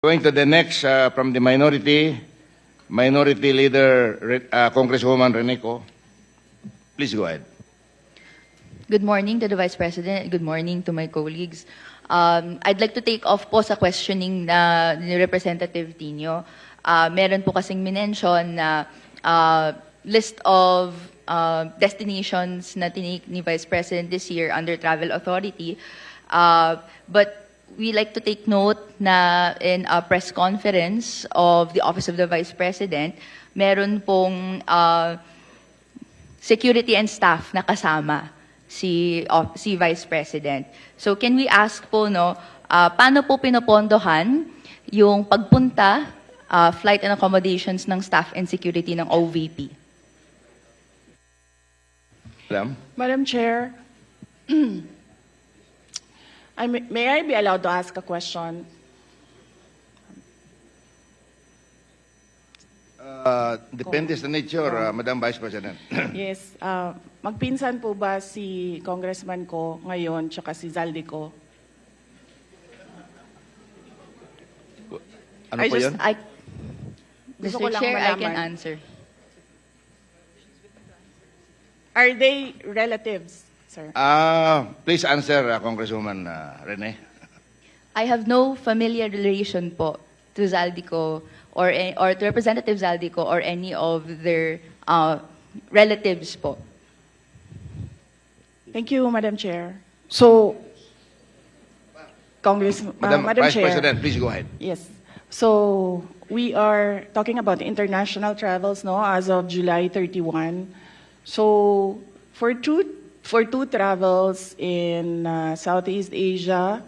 Going to the next from the Minority Leader, Congresswoman Reneco. Please go ahead. Good morning to the Vice President. Good morning to my colleagues. I'd like to take off po sa questioning na ni Representative Tino. Meron po kasing minention na list of destinations na tinake ni Vice President this year under Travel Authority. But we like to take note na in a press conference of the Office of the Vice President, meron pong security and staff na kasama si Vice President. So can we ask po, paano po pinopondohan yung pagpunta, flight and accommodations ng staff and security ng OVP? Madam Chair, may I be allowed to ask a question? Depende sa nature, Madam Vice President. Yes. Magpinsan po ba si Congressman ko ngayon tsaka si Zaldi ko? Ano po yun? Gusto ko Mr. lang Chair, I can malaman. answer. Are they relatives, sir? Please answer, Congresswoman Rene. I have no familiar relation po to Zaldico or to Representative Zaldico or any of their relatives po. Thank you, Madam Chair. So, Madam Vice Chair. President, please go ahead. Yes. So, we are talking about international travels, as of July 31. So, for two travels in Southeast Asia,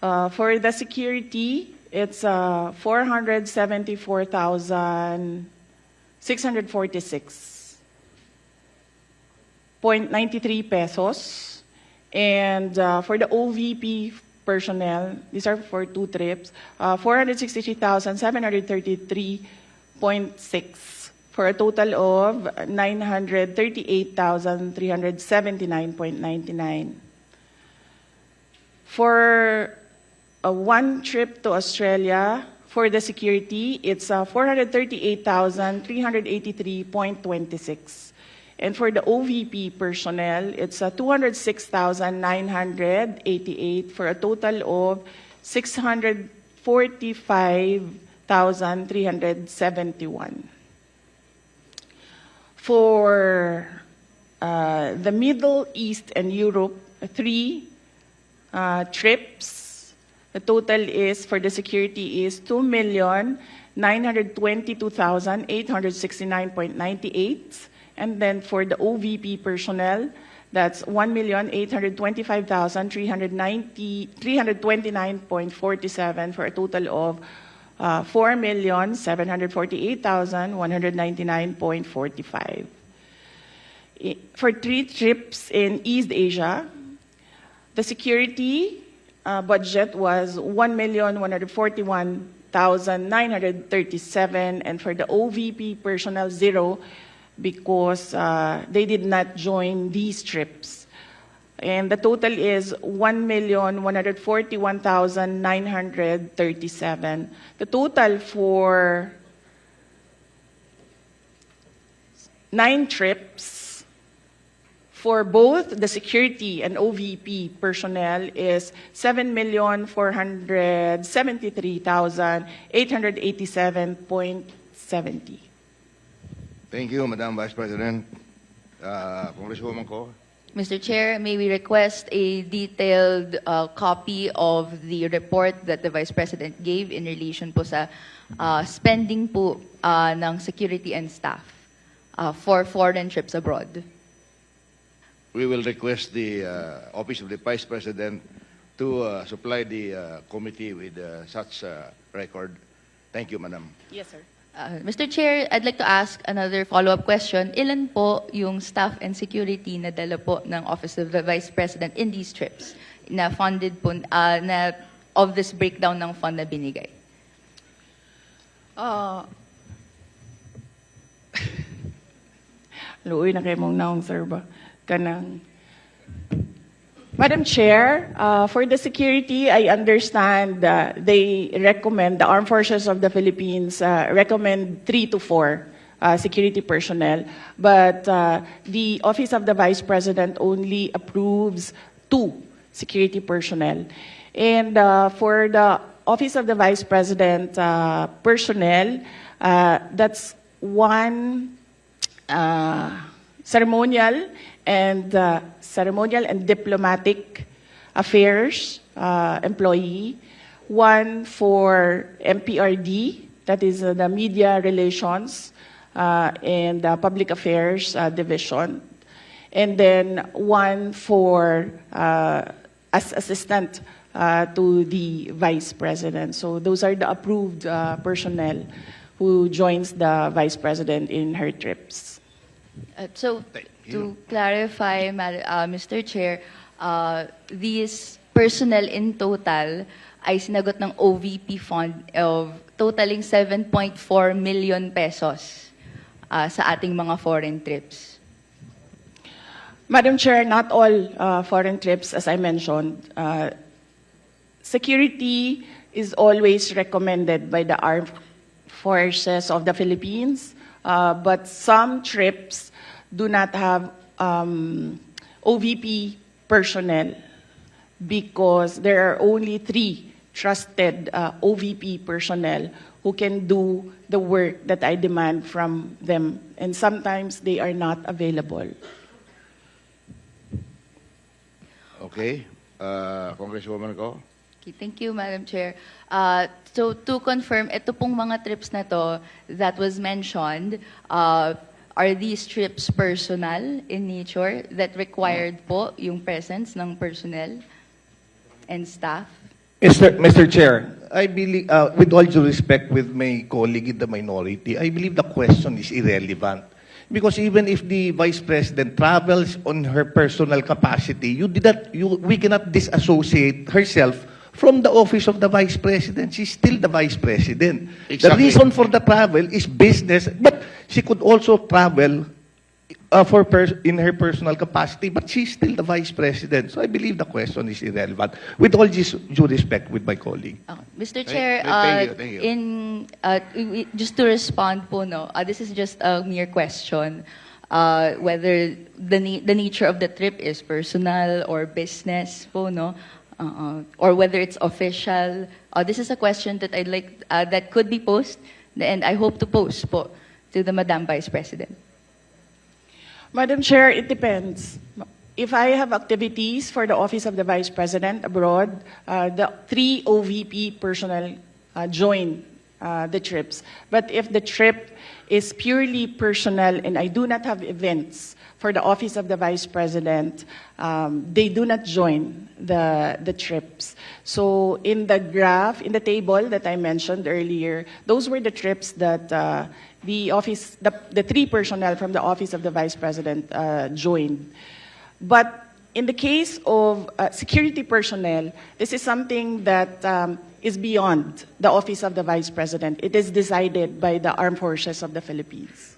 for the security, it's 474,646.93 pesos. And for the OVP personnel, these are for two trips, 463,733.6 for a total of 938,379.99. For one trip to Australia, for the security, it's 438,383.26. And for the OVP personnel, it's 206,988 for a total of 645,371. For the Middle East and Europe, 3 trips, the total is for the security is 2,922,869.98. And then for the OVP personnel, that's 1,825,329.47 for a total of 4,748,199.45. For 3 trips in East Asia, the security budget was 1,141,937, and for the OVP personnel, 0, because they did not join these trips. And the total is 1,141,937. The total for 9 trips for both the security and OVP personnel is 7,473,887.70. Thank you, Madam Vice President. Congresswoman Ko. Mr. Chair, may we request a detailed copy of the report that the Vice President gave in relation po sa spending po ng security and staff for foreign trips abroad? We will request the Office of the Vice President to supply the committee with such record. Thank you, Madam. Yes, sir. Mr. Chair, I'd like to ask another follow-up question. Ilan po yung staff and security na dala po ng Office of the Vice President in these trips na funded po, na of this breakdown ng fund na binigay? Luoy na kayo mong naong, sir, ba? Kanang Madam Chair, for the security, I understand they recommend, the Armed Forces of the Philippines recommend 3 to 4 security personnel, but the Office of the Vice President only approves 2 security personnel. And for the Office of the Vice President personnel, that's 1 ceremonial and diplomatic affairs employee, 1 for MPRD, that is the Media Relations and Public Affairs Division, and then 1 for as assistant to the Vice President. So those are the approved personnel who joins the Vice President in her trips. So, to clarify, Mr. Chair, these personnel in total ay sinagot ng OVP fund of totaling 7.4 million pesos sa ating mga foreign trips. Madam Chair, not all foreign trips, as I mentioned. Security is always recommended by the Armed Forces of the Philippines, but some trips do not have OVP personnel because there are only 3 trusted OVP personnel who can do the work that I demand from them, and sometimes they are not available. Okay. Congresswoman Go. Okay, thank you, Madam Chair. So to confirm, ito pong mga trips na to that was mentioned, are these trips personal in nature that required po yung presence ng personnel and staff? Mr. Chair, I believe, with all due respect with my colleague in the minority, I believe the question is irrelevant. Because even if the Vice President travels on her personal capacity, we cannot disassociate herself from the office of the Vice President. She's still the Vice President. The Exactly. reason for the travel is business, but she could also travel in her personal capacity, but she's still the Vice President. So I believe the question is irrelevant. With all due respect with my colleague. Mr. Chair, thank you. just to respond po, no, this is just a mere question, whether the nature of the trip is personal or business po, no, or whether it's official. This is a question that I'd like that could be posed, and I hope to pose po to the Madam Vice President. Madam Chair, it depends. If I have activities for the Office of the Vice President abroad, the 3 OVP personnel join the trips. But if the trip is purely personal and I do not have events for the Office of the Vice President, they do not join the trips. So in the graph, in the table that I mentioned earlier, those were the trips that the 3 personnel from the Office of the Vice President joined. But in the case of security personnel, this is something that is beyond the Office of the Vice President. It is decided by the Armed Forces of the Philippines.